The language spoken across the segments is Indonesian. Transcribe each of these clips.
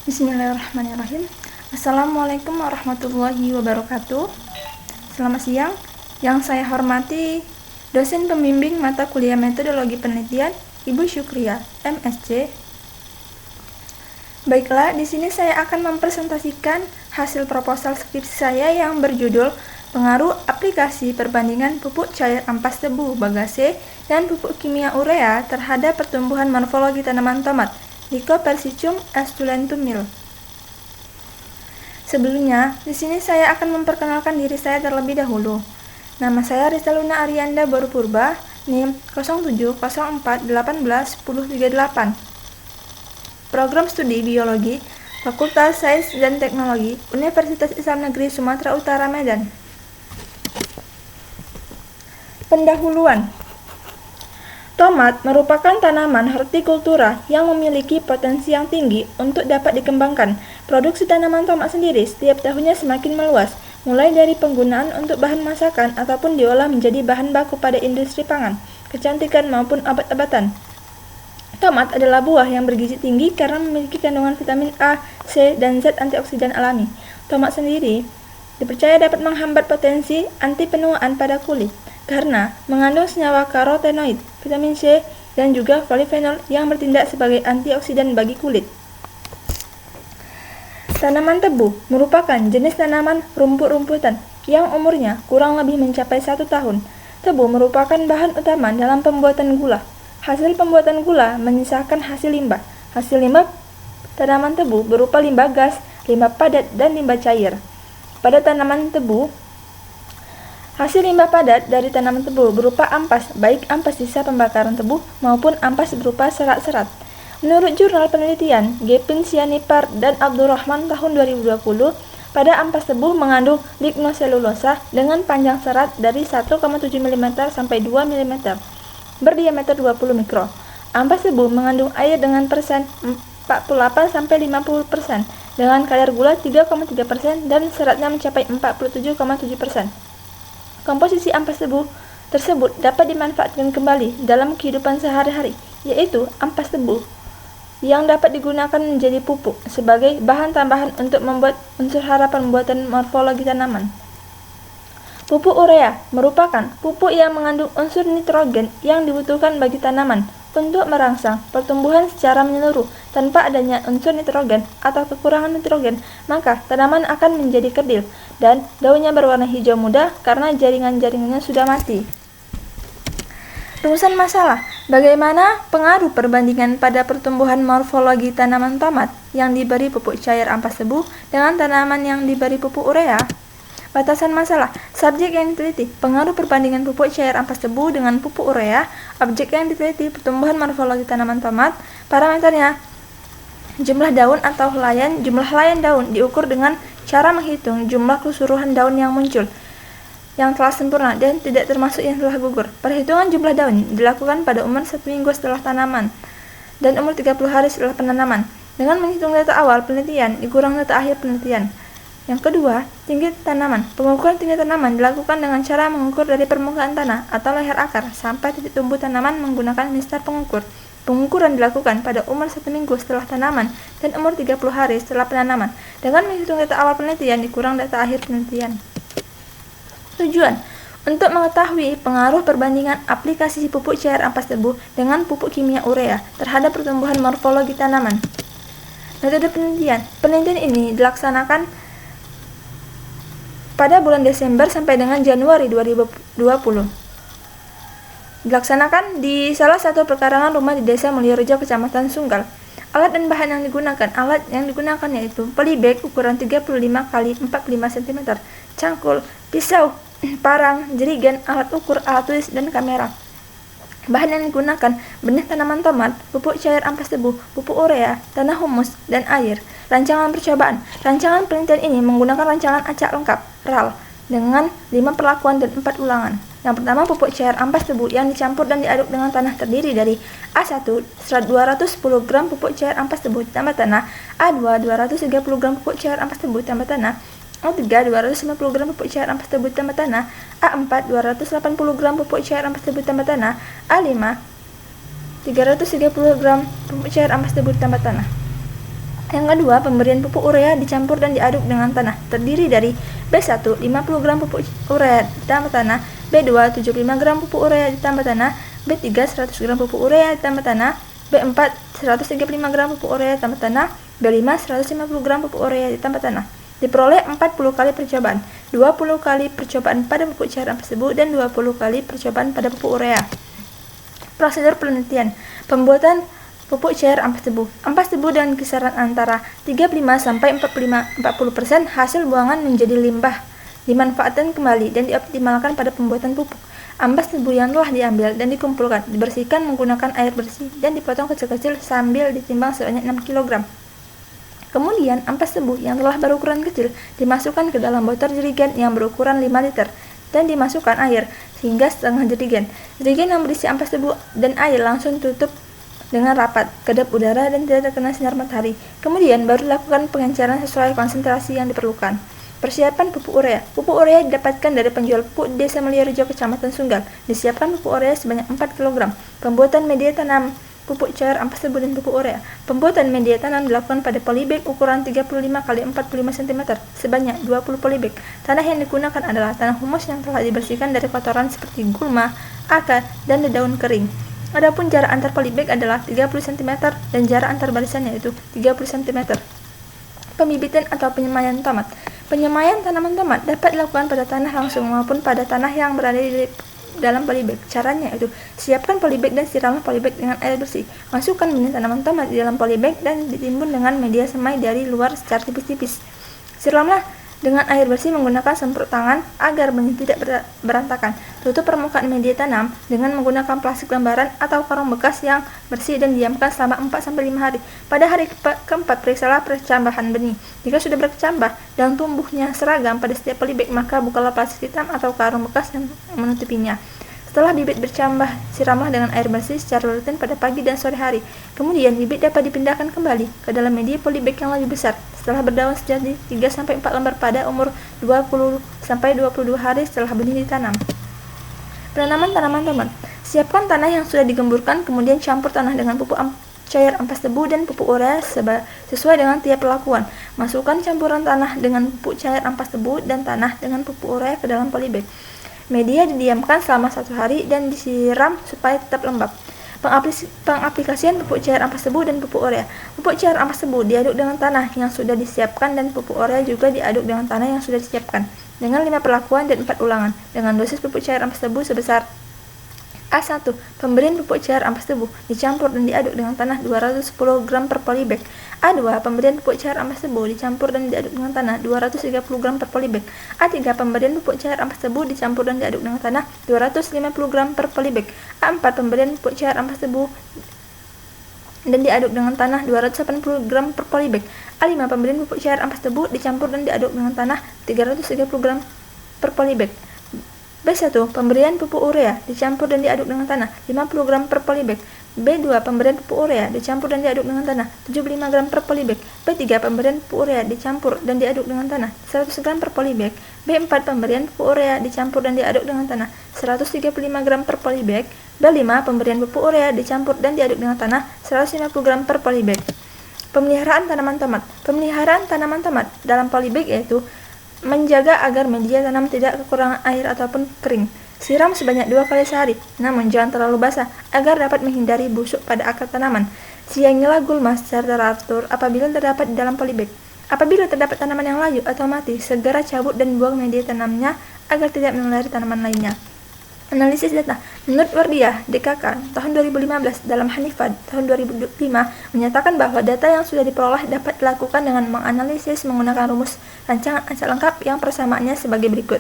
Bismillahirrahmanirrahim. Assalamualaikum warahmatullahi wabarakatuh. Selamat siang. Yang saya hormati dosen pembimbing mata kuliah metodologi penelitian Ibu Syukria, MSc. Baiklah, di sini saya akan mempresentasikan hasil proposal skripsi saya yang berjudul Pengaruh aplikasi perbandingan pupuk cair ampas tebu Bagase dan pupuk kimia urea terhadap pertumbuhan morfologi tanaman tomat Lycophyllum esculentum Mill. Sebelumnya, di sini saya akan memperkenalkan diri saya terlebih dahulu. Nama saya Rizaluna Arianda Borupurba, NIM 0704181038. Program Studi Biologi, Fakultas Sains dan Teknologi, Universitas Islam Negeri Sumatera Utara Medan. Pendahuluan. Tomat merupakan tanaman hortikultura yang memiliki potensi yang tinggi untuk dapat dikembangkan. Produksi tanaman tomat sendiri setiap tahunnya semakin meluas, mulai dari penggunaan untuk bahan masakan ataupun diolah menjadi bahan baku pada industri pangan, kecantikan maupun obat-obatan. Tomat adalah buah yang bergizi tinggi karena memiliki kandungan vitamin A, C, dan zat antioksidan alami. Tomat sendiri dipercaya dapat menghambat potensi anti penuaan pada kulit karena mengandung senyawa karotenoid, vitamin C, dan juga polifenol yang bertindak sebagai antioksidan bagi kulit. Tanaman tebu merupakan jenis tanaman rumput-rumputan yang umurnya kurang lebih mencapai 1 tahun. Tebu merupakan bahan utama dalam pembuatan gula. Hasil pembuatan gula menyisakan hasil limbah. Hasil limbah tanaman tebu berupa limbah gas, limbah padat, dan limbah cair. Pada tanaman tebu, hasil limbah padat dari tanaman tebu berupa ampas, baik ampas sisa pembakaran tebu maupun ampas berupa serat-serat. Menurut jurnal penelitian Gepin Sianipar dan Abdurrahman tahun 2020, pada ampas tebu mengandung lignoselulosa dengan panjang serat dari 1,7 mm sampai 2 mm, berdiameter 20 mikro. Ampas tebu mengandung air dengan persen 48 sampai 50%, dengan kadar gula 3,3% dan seratnya mencapai 47,7%. Komposisi ampas tebu tersebut dapat dimanfaatkan kembali dalam kehidupan sehari-hari, yaitu ampas tebu yang dapat digunakan menjadi pupuk sebagai bahan tambahan untuk membuat unsur hara pembuatan morfologi tanaman. Pupuk urea merupakan pupuk yang mengandung unsur nitrogen yang dibutuhkan bagi tanaman untuk merangsang pertumbuhan secara menyeluruh. Tanpa adanya unsur nitrogen atau kekurangan nitrogen, maka tanaman akan menjadi kerdil dan daunnya berwarna hijau muda karena jaringan-jaringannya sudah mati. Rumusan masalah: bagaimana pengaruh perbandingan pada pertumbuhan morfologi tanaman tomat yang diberi pupuk cair ampas tebu dengan tanaman yang diberi pupuk urea? Batasan masalah: subjek yang diteliti, pengaruh perbandingan pupuk cair ampas tebu dengan pupuk urea. Objek yang diteliti, pertumbuhan morfologi tanaman tomat. Parameternya, jumlah daun atau helaian. Jumlah helaian daun diukur dengan cara menghitung jumlah keseluruhan daun yang muncul, yang telah sempurna dan tidak termasuk yang telah gugur. Perhitungan jumlah daun dilakukan pada umur 1 minggu setelah tanaman dan umur 30 hari setelah penanaman, dengan menghitung data awal penelitian dikurang data akhir penelitian. Yang kedua, tinggi tanaman. Pengukuran tinggi tanaman dilakukan dengan cara mengukur dari permukaan tanah atau leher akar sampai titik tumbuh tanaman menggunakan mistar pengukur. Pengukuran dilakukan pada umur 1 minggu setelah tanaman dan umur 30 hari setelah penanaman, dengan menghitung data awal penelitian dikurang data akhir penelitian. Tujuan: untuk mengetahui pengaruh perbandingan aplikasi pupuk cair ampas tebu dengan pupuk kimia urea terhadap pertumbuhan morfologi tanaman. Metode penelitian. Penelitian ini dilaksanakan pada bulan Desember sampai dengan Januari 2020. Dilaksanakan di salah satu perkarangan rumah di Desa Mulyorejo, Kecamatan Sunggal. Alat dan bahan yang digunakan. Alat yang digunakan yaitu polybag ukuran 35 x 45 cm, cangkul, pisau, parang, jerigen, alat ukur, alat tulis, dan kamera. Bahan yang digunakan: benih tanaman tomat, pupuk cair ampas tebu, pupuk urea, tanah humus, dan air. Rancangan percobaan. Rancangan penelitian ini menggunakan rancangan acak lengkap (RAL) dengan 5 perlakuan dan 4 ulangan. Yang pertama, pupuk cair ampas tebu yang dicampur dan diaduk dengan tanah terdiri dari A1 210 gram pupuk cair ampas tebu ditambah tanah, A2 230 gram pupuk cair ampas tebu ditambah tanah, A3 250 gram pupuk cair ampas tebu ditambah tanah, A4 280 gram pupuk cair ampas tebu ditambah tanah, A5 330 gram pupuk cair ampas tebu ditambah tanah. Yang kedua, pemberian pupuk urea dicampur dan diaduk dengan tanah, terdiri dari B1 50 gram pupuk urea ditambah tanah, B2 75 gram pupuk urea ditambah tanah, B3 100 gram pupuk urea ditambah tanah, B4 135 gram pupuk urea ditambah tanah, B5 150 gram pupuk urea ditambah tanah. Diperoleh 40 kali percobaan, 20 kali percobaan pada pupuk cairan ampas tebu dan 20 kali percobaan pada pupuk urea. Prosedur penelitian. Pembuatan pupuk cair ampas tebu. Ampas tebu dengan kisaran antara 35 sampai 40% hasil buangan menjadi limbah dimanfaatkan kembali dan dioptimalkan pada pembuatan pupuk. Ampas tebu yang telah diambil dan dikumpulkan dibersihkan menggunakan air bersih dan dipotong kecil-kecil sambil ditimbang sebanyak 6 kg. Kemudian ampas tebu yang telah berukuran kecil dimasukkan ke dalam botol jerigen yang berukuran 5 liter dan dimasukkan air hingga setengah jerigen. Jerigen yang berisi ampas tebu dan air langsung tutup dengan rapat, kedap udara dan tidak terkena sinar matahari. Kemudian baru lakukan pengenceran sesuai konsentrasi yang diperlukan. Persiapan pupuk urea. Pupuk urea didapatkan dari penjual pupuk Desa Mulyorejo, Kecamatan Sunggal. Disiapkan pupuk urea sebanyak 4 kg. Pembuatan media tanam pupuk cair ampas tebu dan pupuk urea. Pembuatan media tanam dilakukan pada polybag ukuran 35 x 45 cm sebanyak 20 polybag. Tanah yang digunakan adalah tanah humus yang telah dibersihkan dari kotoran seperti gulma, akar, dan daun kering. Adapun jarak antar polybag adalah 30 cm dan jarak antar barisan yaitu 30 cm. Pembibitan atau penyemaian tomat. Penyemaian tanaman tomat dapat dilakukan pada tanah langsung maupun pada tanah yang berada di dalam polybag. Caranya yaitu siapkan polybag dan siramlah polybag dengan air bersih. Masukkan benih tanaman tomat di dalam polybag dan ditimbun dengan media semai dari luar secara tipis-tipis. Siramlah dengan air bersih menggunakan semprot tangan agar benih tidak berantakan. Tutup permukaan media tanam dengan menggunakan plastik lembaran atau karung bekas yang bersih dan diamkan selama 4-5 hari. Pada hari keempat, periksalah percambahan benih. Jika sudah berkecambah dan tumbuhnya seragam pada setiap polybag, maka bukalah plastik hitam atau karung bekas yang menutupinya. Setelah bibit bercambah, siramlah dengan air bersih secara rutin pada pagi dan sore hari. Kemudian bibit dapat dipindahkan kembali ke dalam media polybag yang lebih besar. Setelah berdaun sejati 3-4 lembar pada umur 20-22 hari setelah benih ditanam. Penanaman tanaman tomat. Siapkan tanah yang sudah digemburkan, kemudian campur tanah dengan pupuk cair ampas tebu dan pupuk urea sesuai dengan tiap perlakuan. Masukkan campuran tanah dengan pupuk cair ampas tebu dan tanah dengan pupuk urea ke dalam polybag. Media didiamkan selama 1 hari dan disiram supaya tetap lembab. Pengaplikasian pupuk cair ampas tebu dan pupuk urea. Pupuk cair ampas tebu diaduk dengan tanah yang sudah disiapkan dan pupuk urea juga diaduk dengan tanah yang sudah disiapkan dengan 5 perlakuan dan 4 ulangan dengan dosis pupuk cair ampas tebu sebesar A1. Pemberian pupuk cair ampas tebu dicampur dan diaduk dengan tanah 210 gram per polybag. A2. Pemberian pupuk cair ampas tebu dicampur dan diaduk dengan tanah 230 gram per polybag. A3. Pemberian pupuk cair ampas tebu dicampur dan diaduk dengan tanah 250 gram per polybag. A4. Pemberian pupuk cair ampas tebu dan diaduk dengan tanah 280 gram per polybag. A5. Pemberian pupuk cair ampas tebu dicampur dan diaduk dengan tanah 330 gram per polybag. B1. Pemberian pupuk urea dicampur dan diaduk dengan tanah 50 gram per polybag. B2. Pemberian pupuk urea dicampur dan diaduk dengan tanah 75 gram per polybag. B3. Pemberian pupuk urea dicampur dan diaduk dengan tanah 100 gram per polybag. B4. Pemberian pupuk urea dicampur dan diaduk dengan tanah 135 gram per polybag. B5. Pemberian pupuk urea dicampur dan diaduk dengan tanah 150 gram per polybag. Pemeliharaan tanaman tomat. Pemeliharaan tanaman tomat dalam polybag yaitu menjaga agar media tanam tidak kekurangan air ataupun kering. Siram sebanyak 2 kali sehari, namun jangan terlalu basah agar dapat menghindari busuk pada akar tanaman. Siangilah gulma secara teratur apabila terdapat di dalam polybag. Apabila terdapat tanaman yang layu atau mati, segera cabut dan buang media tanamnya agar tidak menulari tanaman lainnya. Analisis data. Menurut Wardiah, DKK, tahun 2015 dalam Hanifad tahun 2005 menyatakan bahwa data yang sudah diperoleh dapat dilakukan dengan menganalisis menggunakan rumus rancangan acak lengkap yang persamaannya sebagai berikut.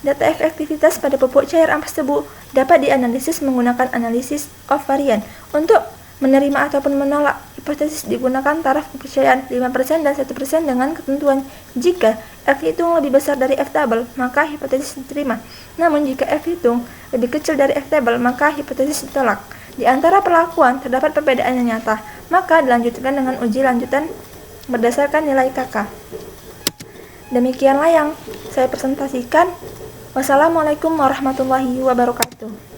Data efektivitas pada pupuk cair ampas tebu dapat dianalisis menggunakan analisis of varian. Untuk menerima ataupun menolak hipotesis digunakan taraf kepercayaan 5% dan 1% dengan ketentuan jika F hitung lebih besar dari F tabel, maka hipotesis diterima. Namun jika F hitung lebih kecil dari F tabel, maka hipotesis ditolak. Di antara perlakuan terdapat perbedaan yang nyata, maka dilanjutkan dengan uji lanjutan berdasarkan nilai KK. Demikianlah yang saya presentasikan. Wassalamualaikum warahmatullahi wabarakatuh.